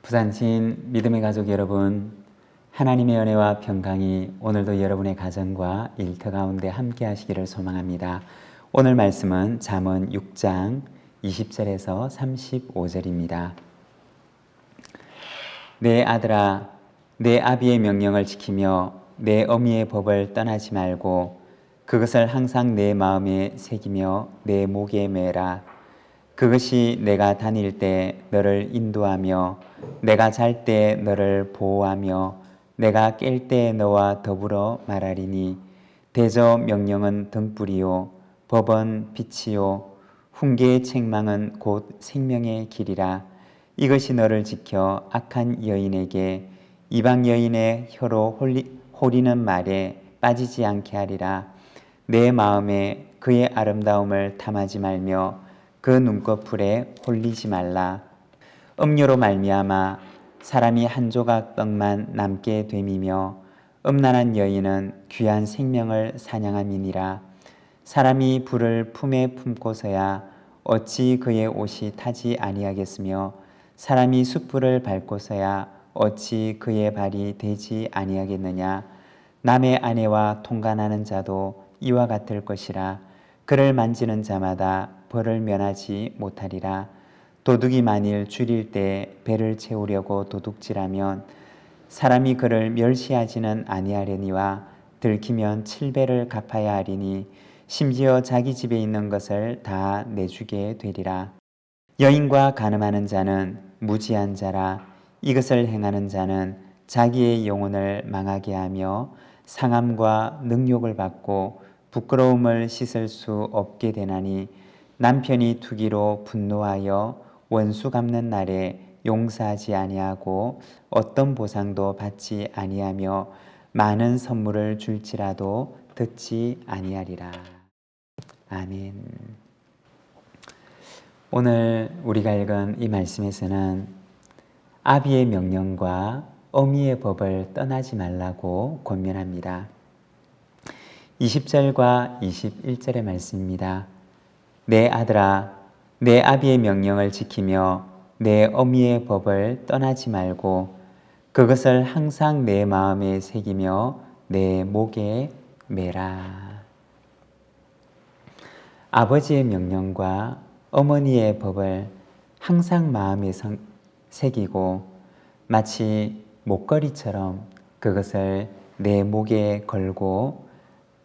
부산시인 믿음의 가족 여러분, 하나님의 은혜와 평강이 오늘도 여러분의 가정과 일터 가운데 함께 하시기를 소망합니다. 오늘 말씀은 잠언 6장 20절에서 35절입니다. 내 아들아, 내 아비의 명령을 지키며 내 어미의 법을 떠나지 말고 그것을 항상 내 마음에 새기며 내 목에 매라. 그것이 내가 다닐 때 너를 인도하며 내가 잘 때 너를 보호하며 내가 깰 때 너와 더불어 말하리니 대저 명령은 등불이요 법은 빛이요 훈계의 책망은 곧 생명의 길이라. 이것이 너를 지켜 악한 여인에게 이방 여인의 혀로 호리는 말에 빠지지 않게 하리라. 내 마음에 그의 아름다움을 탐하지 말며 그 눈꺼풀에 홀리지 말라. 음료로 말미암아 사람이 한 조각 떡만 남게 됨이며 음란한 여인은 귀한 생명을 사냥함이니라. 사람이 불을 품에 품고서야 어찌 그의 옷이 타지 아니하겠으며 사람이 숯불을 밟고서야 어찌 그의 발이 되지 아니하겠느냐. 남의 아내와 통간하는 자도 이와 같을 것이라. 그를 만지는 자마다 벌을 면하지 못하리라. 도둑이 만일 줄일 때 배를 채우려고 도둑질하면 사람이 그를 멸시하지는 아니하려니와 들키면 7배를 갚아야 하리니 심지어 자기 집에 있는 것을 다 내주게 되리라. 여인과 간음하는 자는 무지한 자라. 이것을 행하는 자는 자기의 영혼을 망하게 하며 상함과 능욕을 받고 부끄러움을 씻을 수 없게 되나니 남편이 투기로 분노하여 원수 갚는 날에 용서하지 아니하고 어떤 보상도 받지 아니하며 많은 선물을 줄지라도 듣지 아니하리라. 아멘. 오늘 우리가 읽은 이 말씀에서는 아비의 명령과 어미의 법을 떠나지 말라고 권면합니다. 20절과 21절의 말씀입니다. 내 아들아, 내 아비의 명령을 지키며 내 어미의 법을 떠나지 말고 그것을 항상 내 마음에 새기며 내 목에 매라. 아버지의 명령과 어머니의 법을 항상 마음에 새기고 마치 목걸이처럼 그것을 내 목에 걸고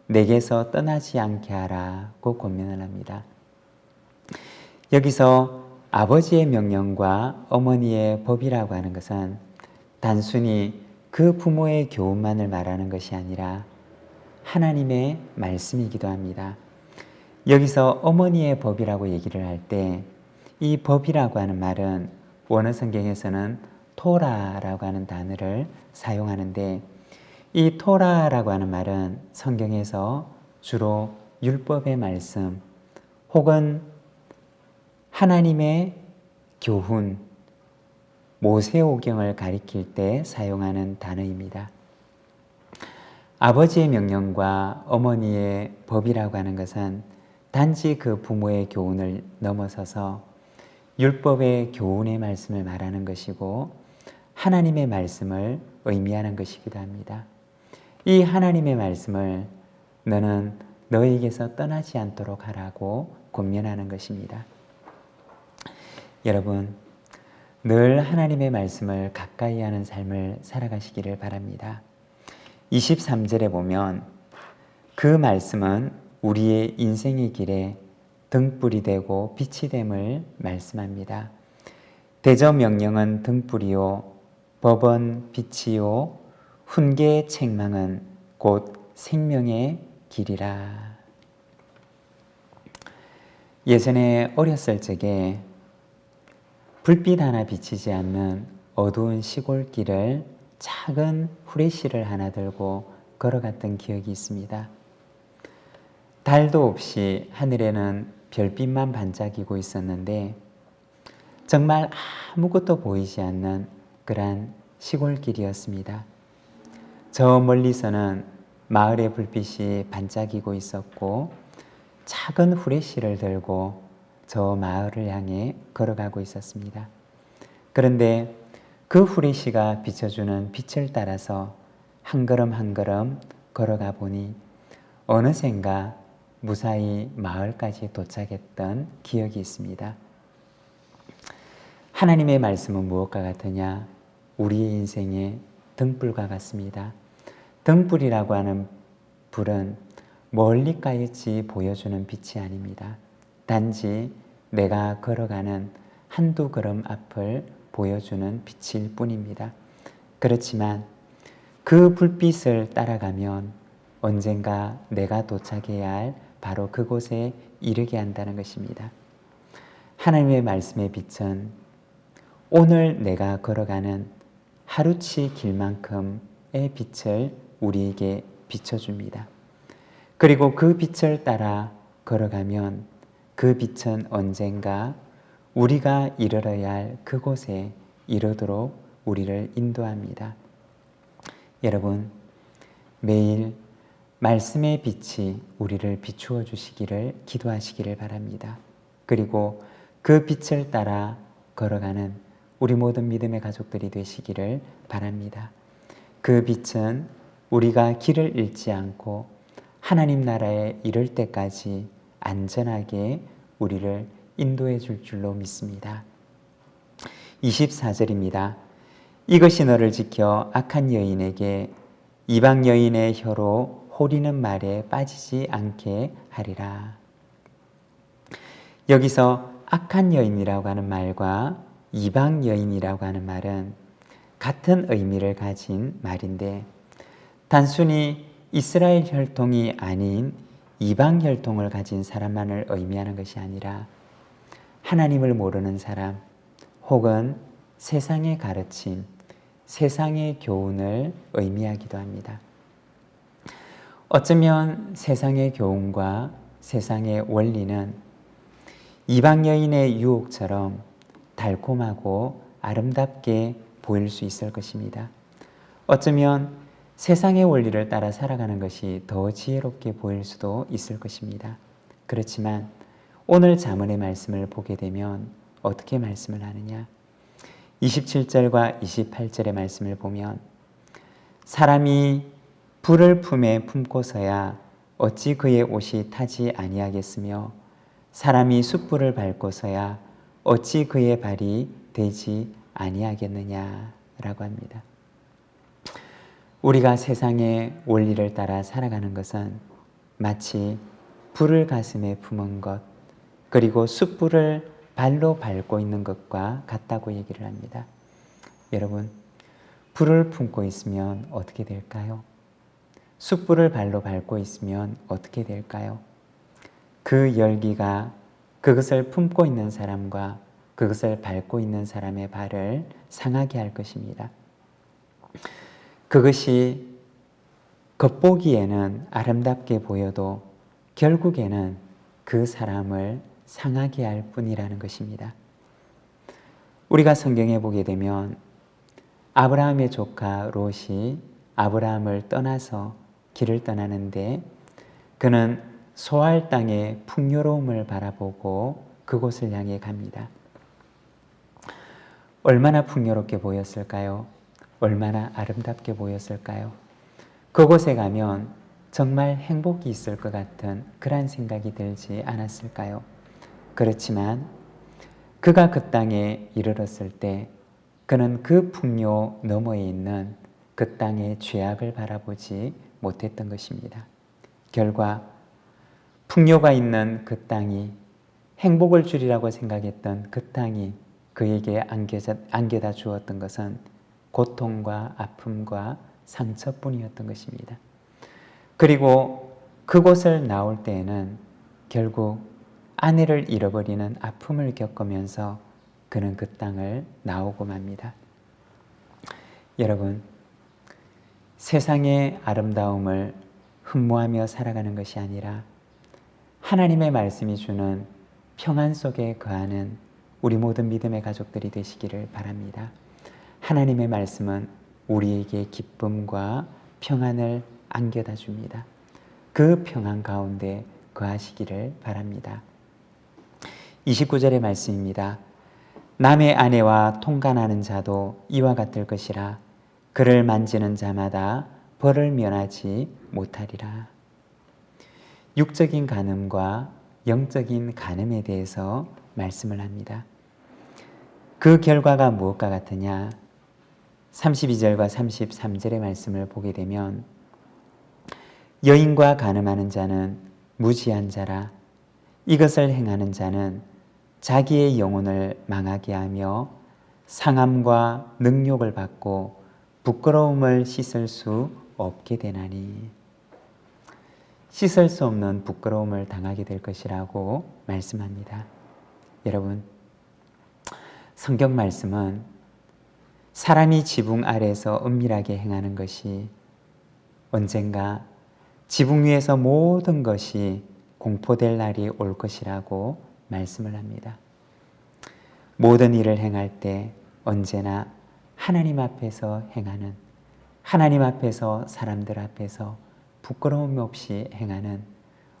내게서 떠나지 않게 하라고 권면을 합니다. 여기서 아버지의 명령과 어머니의 법이라고 하는 것은 단순히 그 부모의 교훈만을 말하는 것이 아니라 하나님의 말씀이기도 합니다. 여기서 어머니의 법이라고 얘기를 할 때 이 법이라고 하는 말은 원어 성경에서는 토라라고 하는 단어를 사용하는데 이 토라라고 하는 말은 성경에서 주로 율법의 말씀 혹은 하나님의 교훈, 모세오경을 가리킬 때 사용하는 단어입니다. 아버지의 명령과 어머니의 법이라고 하는 것은 단지 그 부모의 교훈을 넘어서서 율법의 교훈의 말씀을 말하는 것이고 하나님의 말씀을 의미하는 것이기도 합니다. 이 하나님의 말씀을 너는 너에게서 떠나지 않도록 하라고 권면하는 것입니다. 여러분, 늘 하나님의 말씀을 가까이 하는 삶을 살아가시기를 바랍니다. 23절에 보면 그 말씀은 우리의 인생의 길에 등불이 되고 빛이 됨을 말씀합니다. 대저 명령은 등불이요 법은 빛이요 훈계의 책망은 곧 생명의 길이라. 예전에 어렸을 적에 불빛 하나 비치지 않는 어두운 시골길을 작은 후레쉬를 하나 들고 걸어갔던 기억이 있습니다. 달도 없이 하늘에는 별빛만 반짝이고 있었는데 정말 아무것도 보이지 않는 그러한 시골길이었습니다. 저 멀리서는 마을의 불빛이 반짝이고 있었고 작은 후레쉬를 들고 저 마을을 향해 걸어가고 있었습니다. 그런데 그 그 후레쉬가 비춰주는 빛을 따라서 한 걸음 한 걸음 걸어가 보니 어느샌가 무사히 마을까지 도착했던 기억이 있습니다. 하나님의 말씀은 무엇과 같으냐? 우리의 인생의 등불과 같습니다. 등불이라고 하는 불은 멀리까지 보여주는 빛이 아닙니다. 단지 내가 걸어가는 한두 걸음 앞을 보여주는 빛일 뿐입니다. 그렇지만 그 불빛을 따라가면 언젠가 내가 도착해야 할 바로 그곳에 이르게 한다는 것입니다. 하나님의 말씀의 빛은 오늘 내가 걸어가는 하루치 길만큼의 빛을 우리에게 비춰줍니다. 그리고 그 빛을 따라 걸어가면 그 빛은 언젠가 우리가 이르러야 할 그곳에 이르도록 우리를 인도합니다. 여러분, 매일 말씀의 빛이 우리를 비추어 주시기를 기도하시기를 바랍니다. 그리고 그 빛을 따라 걸어가는 우리 모든 믿음의 가족들이 되시기를 바랍니다. 그 빛은 우리가 길을 잃지 않고 하나님 나라에 이를 때까지 안전하게 우리를 인도해 줄 줄로 믿습니다. 24절입니다. 이것이 너를 지켜 악한 여인에게 이방 여인의 혀로 호리는 말에 빠지지 않게 하리라. 여기서 악한 여인이라고 하는 말과 이방 여인이라고 하는 말은 같은 의미를 가진 말인데 단순히 이스라엘 혈통이 아닌 이방 혈통을 가진 사람만을 의미하는 것이 아니라 하나님을 모르는 사람 혹은 세상의 가르침, 세상의 교훈을 의미하기도 합니다. 어쩌면 세상의 교훈과 세상의 원리는 이방 여인의 유혹처럼 달콤하고 아름답게 보일 수 있을 것입니다. 어쩌면 세상의 원리를 따라 살아가는 것이 더 지혜롭게 보일 수도 있을 것입니다. 그렇지만 오늘 잠언의 말씀을 보게 되면 어떻게 말씀을 하느냐? 27절과 28절의 말씀을 보면 사람이 불을 품에 품고서야 어찌 그의 옷이 타지 아니하겠으며 사람이 숯불을 밟고서야 어찌 그의 발이 되지 아니하겠느냐라고 합니다. 우리가 세상의 원리를 따라 살아가는 것은 마치 불을 가슴에 품은 것 그리고 숯불을 발로 밟고 있는 것과 같다고 얘기를 합니다. 여러분, 불을 품고 있으면 어떻게 될까요? 숯불을 발로 밟고 있으면 어떻게 될까요? 그 열기가 그것을 품고 있는 사람과 그것을 밟고 있는 사람의 발을 상하게 할 것입니다. 그것이 겉보기에는 아름답게 보여도 결국에는 그 사람을 상하게 할 뿐이라는 것입니다. 우리가 성경에 보게 되면 아브라함의 조카 롯이 아브라함을 떠나서 길을 떠나는데 그는 소알 땅의 풍요로움을 바라보고 그곳을 향해 갑니다. 얼마나 풍요롭게 보였을까요? 얼마나 아름답게 보였을까요? 그곳에 가면 정말 행복이 있을 것 같은 그런 생각이 들지 않았을까요? 그렇지만 그가 그 땅에 이르렀을 때 그는 그 풍요 너머에 있는 그 땅의 죄악을 바라보지 못했던 것입니다. 결과 풍요가 있는 그 땅이 행복을 주리라고 생각했던 그 땅이 그에게 안겨다 주었던 것은 고통과 아픔과 상처뿐이었던 것입니다. 그리고 그곳을 나올 때에는 결국 아내를 잃어버리는 아픔을 겪으면서 그는 그 땅을 나오고 맙니다. 여러분, 세상의 아름다움을 흠모하며 살아가는 것이 아니라 하나님의 말씀이 주는 평안 속에 거하는 우리 모든 믿음의 가족들이 되시기를 바랍니다. 하나님의 말씀은 우리에게 기쁨과 평안을 안겨다 줍니다. 그 평안 가운데 거하시기를 바랍니다. 29절의 말씀입니다. 남의 아내와 통간하는 자도 이와 같을 것이라. 그를 만지는 자마다 벌을 면하지 못하리라. 육적인 간음과 영적인 간음에 대해서 말씀을 합니다. 그 결과가 무엇과 같으냐? 32절과 33절의 말씀을 보게 되면 여인과 간음하는 자는 무지한 자라. 이것을 행하는 자는 자기의 영혼을 망하게 하며 상함과 능욕을 받고 부끄러움을 씻을 수 없게 되나니. 씻을 수 없는 부끄러움을 당하게 될 것이라고 말씀합니다. 여러분, 성경 말씀은 사람이 지붕 아래에서 은밀하게 행하는 것이 언젠가 지붕 위에서 모든 것이 공포될 날이 올 것이라고 말씀을 합니다. 모든 일을 행할 때 언제나 하나님 앞에서 행하는, 하나님 앞에서 사람들 앞에서 부끄러움 없이 행하는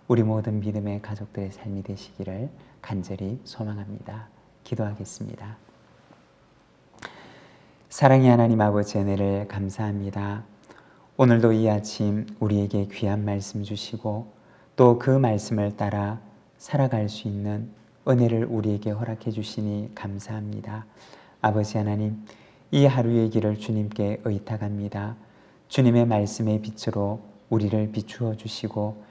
우리 모든 믿음의 가족들의 삶이 되시기를 간절히 소망합니다. 기도하겠습니다. 사랑의 하나님 아버지, 은혜를 감사합니다. 오늘도 이 아침 우리에게 귀한 말씀 주시고 또 그 말씀을 따라 살아갈 수 있는 은혜를 우리에게 허락해 주시니 감사합니다. 아버지 하나님, 이 하루의 길을 주님께 의탁합니다. 주님의 말씀의 빛으로 우리를 비추어 주시고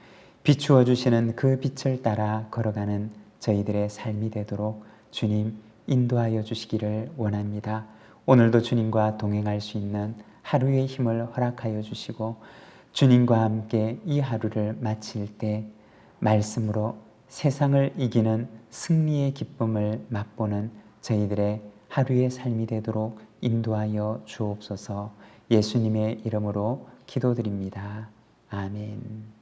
비추어 주시는 그 빛을 따라 걸어가는 저희들의 삶이 되도록 주님 인도하여 주시기를 원합니다. 오늘도 주님과 동행할 수 있는 하루의 힘을 허락하여 주시고 주님과 함께 이 하루를 마칠 때 말씀으로 세상을 이기는 승리의 기쁨을 맛보는 저희들의 하루의 삶이 되도록 인도하여 주옵소서. 예수님의 이름으로 기도드립니다. 아멘.